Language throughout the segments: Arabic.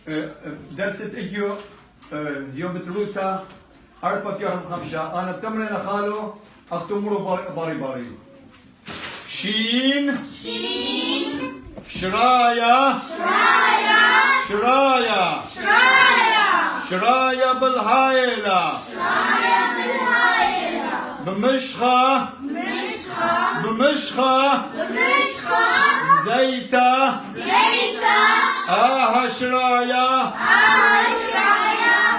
درست اجيو يوم تلوتا أربعة يوم خمسة أنا بتمرين خالو أكتمرو باري باري شين شرايا شرايا بالهايلة بمشخة زيتا شرايا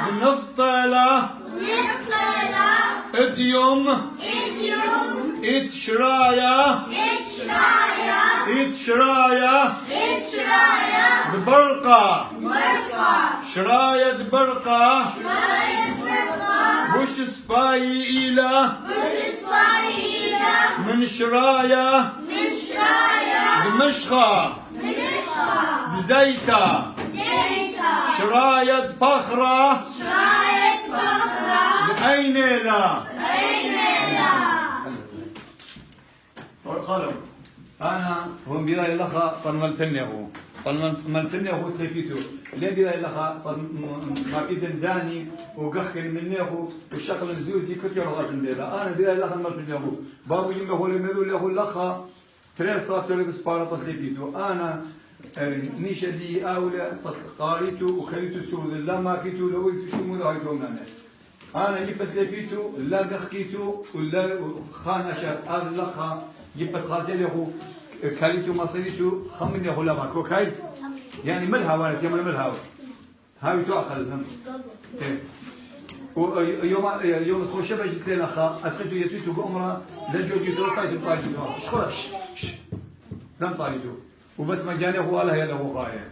بنفطلة اديوم اتشرايا دبرقة شرايا دبرقة بوش سباي إلى من شرايا دمشقة بزيتا شرايا بخرة بعينينا قالوا أنا هم بداية لخا طنملتنيه تلفيتو ليه بداية لخا ماكيدن داني وقخن منيه وشكل زوزي كتير غازن بيدا أنا بداية لخا ملتنيه بابو يمه هو المذول له لخا تريسا تلبس بارطة تلفيتو أنا نيشة دي أولى قاريتو وخليتو سود لا ماكيتو لويتو شو مذاهيتو منه أنا يبت لفيتو لا دخكيتو ولا خانشة هذا لخا يبت غازله كاليتو مصريتو خمن يهو لما كوكاي يعني ملها وانت يوم ملها هاي تأخذ يوم تخش شبه جت لنا خا أسقيتو يتيتو بأمره لجوجي توصايتو طايتو شخرش لم طايتو وبس مجاني هو الله يده غاية